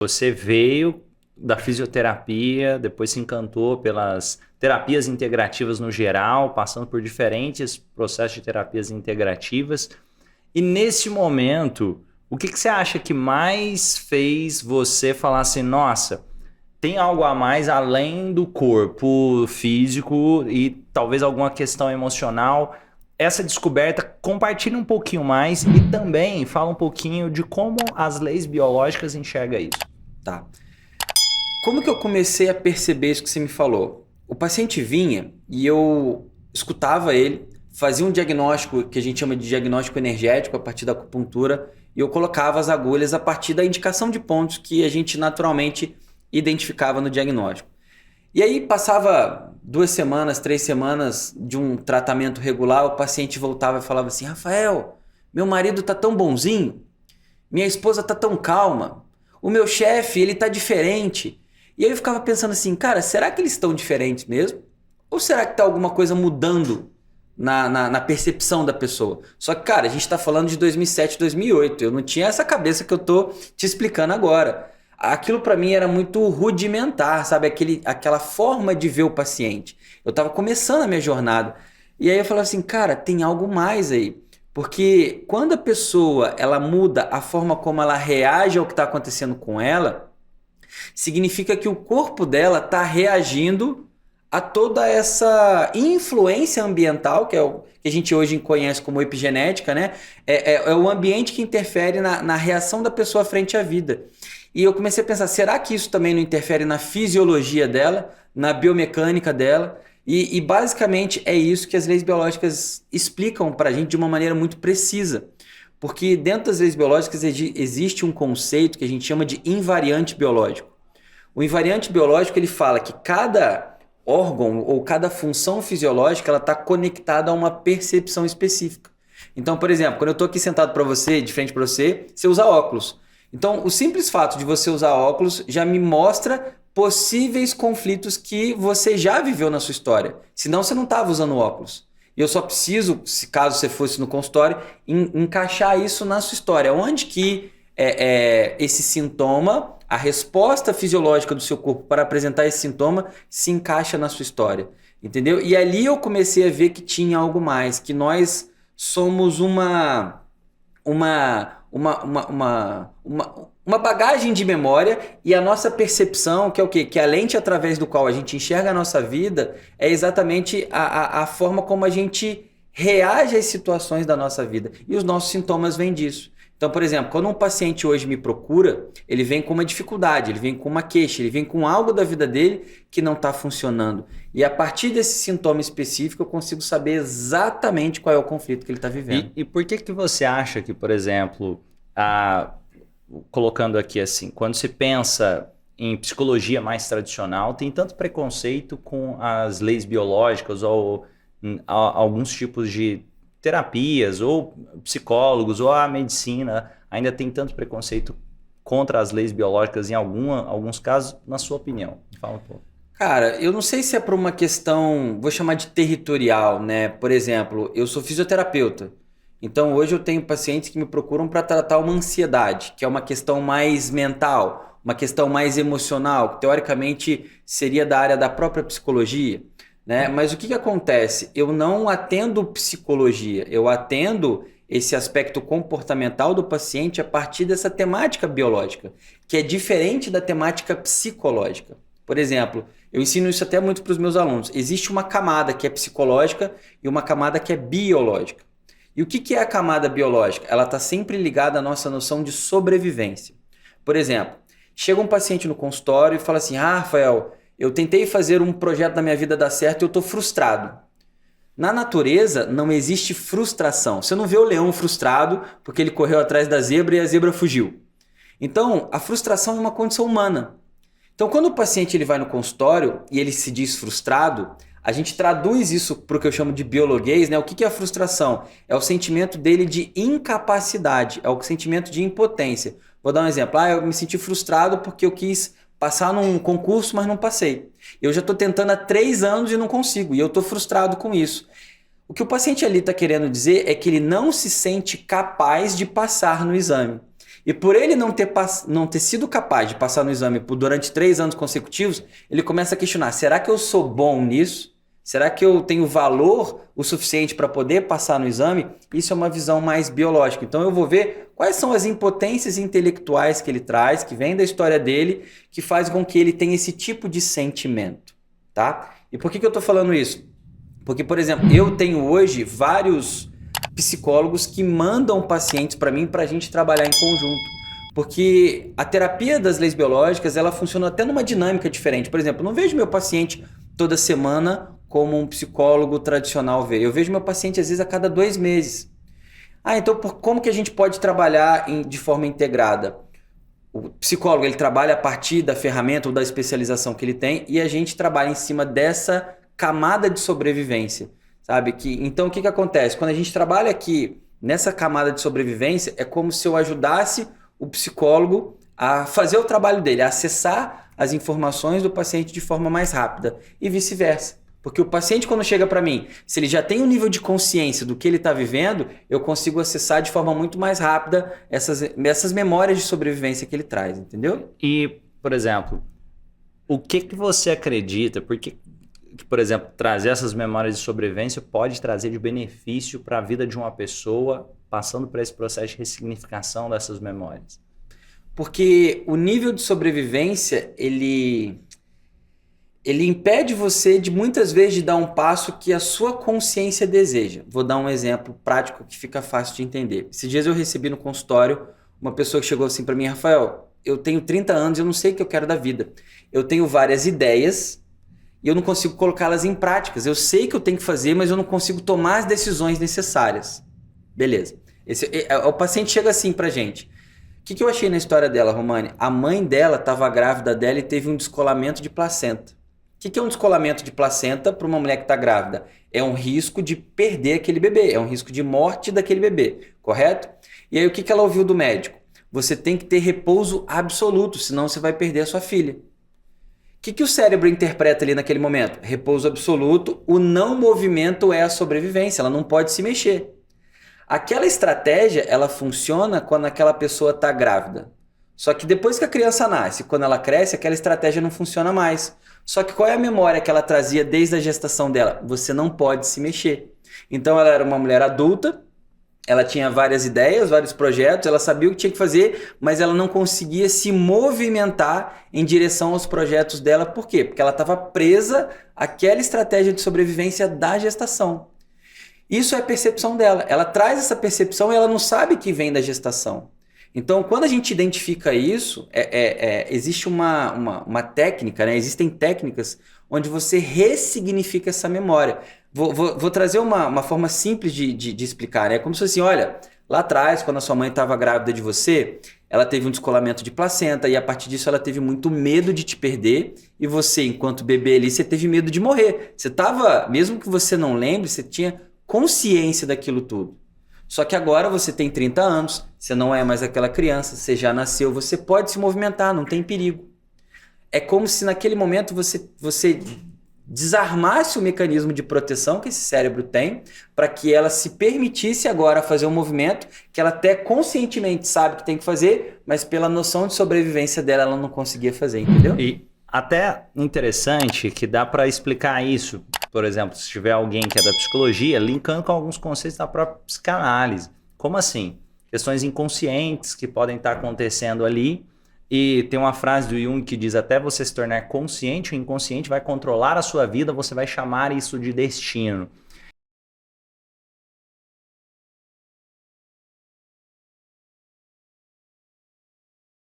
Você veio da fisioterapia, depois se encantou pelas terapias integrativas no geral, passando por diferentes processos de terapias integrativas. E nesse momento, o que você acha que mais fez você falar assim, nossa, tem algo a mais além do corpo físico e talvez alguma questão emocional? Essa descoberta, compartilha um pouquinho mais e também fala um pouquinho de como as leis biológicas enxergam isso. Tá. Como que eu comecei a perceber isso que você me falou? O paciente vinha e eu escutava ele, fazia um diagnóstico que a gente chama de diagnóstico energético a partir da acupuntura e eu colocava as agulhas a partir da indicação de pontos que a gente naturalmente identificava no diagnóstico. E aí passava 2 semanas, 3 semanas de um tratamento regular, o paciente voltava e falava assim: Rafael, meu marido tá tão bonzinho, minha esposa tá tão calma, o meu chefe, ele tá diferente. E aí eu ficava pensando assim, cara, será que eles estão diferentes mesmo? Ou será que tá alguma coisa mudando na percepção da pessoa? Só que, cara, a gente tá falando de 2007, 2008. Eu não tinha essa cabeça que eu tô te explicando agora. Aquilo pra mim era muito rudimentar, sabe? Aquela forma de ver o paciente. Eu tava começando a minha jornada. E aí eu falava assim, cara, tem algo mais aí. Porque quando a pessoa ela muda a forma como ela reage ao que está acontecendo com ela, significa que o corpo dela está reagindo a toda essa influência ambiental, que é o que a gente hoje conhece como epigenética, né? É o ambiente que interfere na reação da pessoa frente à vida. E eu comecei a pensar, será que isso também não interfere na fisiologia dela, na biomecânica dela? E basicamente é isso que as leis biológicas explicam para a gente de uma maneira muito precisa. Porque dentro das leis biológicas existe um conceito que a gente chama de invariante biológico. O invariante biológico ele fala que cada órgão ou cada função fisiológica ela está conectada a uma percepção específica. Então, por exemplo, quando eu estou aqui sentado para você, de frente para você, você usa óculos. Então, o simples fato de você usar óculos já me mostra possíveis conflitos que você já viveu na sua história. Senão, você não estava usando óculos. E eu só preciso, se caso você fosse no consultório, encaixar isso na sua história. Onde que esse sintoma, a resposta fisiológica do seu corpo para apresentar esse sintoma se encaixa na sua história. Entendeu? E ali eu comecei a ver que tinha algo mais, que nós somos uma bagagem de memória e a nossa percepção, que é o quê? Que a lente através do qual a gente enxerga a nossa vida é exatamente a forma como a gente reage às situações da nossa vida. E os nossos sintomas vêm disso. Então, por exemplo, quando um paciente hoje me procura, ele vem com uma dificuldade, ele vem com uma queixa, ele vem com algo da vida dele que não está funcionando. E a partir desse sintoma específico, eu consigo saber exatamente qual é o conflito que ele está vivendo. E por que você acha que, por exemplo, colocando aqui assim, quando se pensa em psicologia mais tradicional, tem tanto preconceito com as leis biológicas ou alguns tipos de terapias ou psicólogos ou a medicina ainda tem tanto preconceito contra as leis biológicas em alguns casos, na sua opinião? Fala um pouco. Cara, eu não sei se é por uma questão, vou chamar de territorial, né? Por exemplo, eu sou fisioterapeuta. Então hoje eu tenho pacientes que me procuram para tratar uma ansiedade, que é uma questão mais mental, uma questão mais emocional, que teoricamente seria da área da própria psicologia, né? Mas o que acontece? Eu não atendo psicologia, eu atendo esse aspecto comportamental do paciente a partir dessa temática biológica, que é diferente da temática psicológica. Por exemplo, eu ensino isso até muito para os meus alunos. Existe uma camada que é psicológica e uma camada que é biológica. E o que é a camada biológica? Ela está sempre ligada à nossa noção de sobrevivência. Por exemplo, chega um paciente no consultório e fala assim: Rafael, eu tentei fazer um projeto da minha vida dar certo e eu estou frustrado. Na natureza não existe frustração. Você não vê o leão frustrado porque ele correu atrás da zebra e a zebra fugiu. Então, a frustração é uma condição humana. Então, quando o paciente ele vai no consultório e ele se diz frustrado, a gente traduz isso para o que eu chamo de biologuês, né? O que é a frustração? É o sentimento dele de incapacidade, é o sentimento de impotência. Vou dar um exemplo. Eu me senti frustrado porque eu quis passar num concurso, mas não passei. Eu já estou tentando há 3 anos e não consigo, e eu estou frustrado com isso. O que o paciente ali está querendo dizer é que ele não se sente capaz de passar no exame. E por ele não ter sido capaz de passar no exame durante 3 anos consecutivos, ele começa a questionar: será que eu sou bom nisso? Será que eu tenho valor o suficiente para poder passar no exame? Isso é uma visão mais biológica. Então eu vou ver quais são as impotências intelectuais que ele traz, que vem da história dele, que faz com que ele tenha esse tipo de sentimento, tá? E por que eu estou falando isso? Porque, por exemplo, eu tenho hoje vários psicólogos que mandam pacientes para mim para a gente trabalhar em conjunto. Porque a terapia das leis biológicas, ela funciona até numa dinâmica diferente. Por exemplo, eu não vejo meu paciente toda semana como um psicólogo tradicional vê. Eu vejo meu paciente às vezes a cada 2 meses. Então como que a gente pode trabalhar de forma integrada? O psicólogo ele trabalha a partir da ferramenta ou da especialização que ele tem e a gente trabalha em cima dessa camada de sobrevivência, sabe? Então o que acontece? Quando a gente trabalha aqui nessa camada de sobrevivência, é como se eu ajudasse o psicólogo a fazer o trabalho dele, a acessar as informações do paciente de forma mais rápida e vice-versa. Porque o paciente, quando chega para mim, se ele já tem um nível de consciência do que ele está vivendo, eu consigo acessar de forma muito mais rápida essas memórias de sobrevivência que ele traz, entendeu? E, por exemplo, o que você acredita? Porque, por exemplo, trazer essas memórias de sobrevivência pode trazer de benefício para a vida de uma pessoa passando por esse processo de ressignificação dessas memórias? Porque o nível de sobrevivência, ele impede você de muitas vezes de dar um passo que a sua consciência deseja. Vou dar um exemplo prático que fica fácil de entender. Esses dias eu recebi no consultório uma pessoa que chegou assim para mim: Rafael, eu tenho 30 anos e eu não sei o que eu quero da vida. Eu tenho várias ideias e eu não consigo colocá-las em práticas. Eu sei que eu tenho que fazer, mas eu não consigo tomar as decisões necessárias. Beleza. O paciente chega assim pra gente. O que eu achei na história dela, Romani? A mãe dela estava grávida dela e teve um descolamento de placenta. O que é um descolamento de placenta para uma mulher que está grávida? É um risco de perder aquele bebê, é um risco de morte daquele bebê, correto? E aí o que ela ouviu do médico? Você tem que ter repouso absoluto, senão você vai perder a sua filha. O que o cérebro interpreta ali naquele momento? Repouso absoluto, o não movimento é a sobrevivência, ela não pode se mexer. Aquela estratégia, ela funciona quando aquela pessoa está grávida. Só que depois que a criança nasce, quando ela cresce, aquela estratégia não funciona mais. Só que qual é a memória que ela trazia desde a gestação dela? Você não pode se mexer. Então ela era uma mulher adulta, ela tinha várias ideias, vários projetos, ela sabia o que tinha que fazer, mas ela não conseguia se movimentar em direção aos projetos dela. Por quê? Porque ela estava presa àquela estratégia de sobrevivência da gestação. Isso é a percepção dela. Ela traz essa percepção e ela não sabe que vem da gestação. Então, quando a gente identifica isso, existe uma técnica, né? Existem técnicas onde você ressignifica essa memória. Vou trazer uma forma simples de explicar, né? Como se fosse assim: olha, lá atrás, quando a sua mãe estava grávida de você, ela teve um descolamento de placenta e a partir disso ela teve muito medo de te perder e você, enquanto bebê ali, você teve medo de morrer. Você estava, mesmo que você não lembre, você tinha consciência daquilo tudo. Só que agora você tem 30 anos, você não é mais aquela criança, você já nasceu, você pode se movimentar, não tem perigo. É como se naquele momento você desarmasse o mecanismo de proteção que esse cérebro tem para que ela se permitisse agora fazer um movimento que ela até conscientemente sabe que tem que fazer, mas pela noção de sobrevivência dela, ela não conseguia fazer, entendeu? E até interessante que dá para explicar isso. Por exemplo, se tiver alguém que é da psicologia, linkando com alguns conceitos da própria psicanálise. Como assim? Questões inconscientes que podem estar acontecendo ali. E tem uma frase do Jung que diz: até você se tornar consciente, o inconsciente vai controlar a sua vida, você vai chamar isso de destino.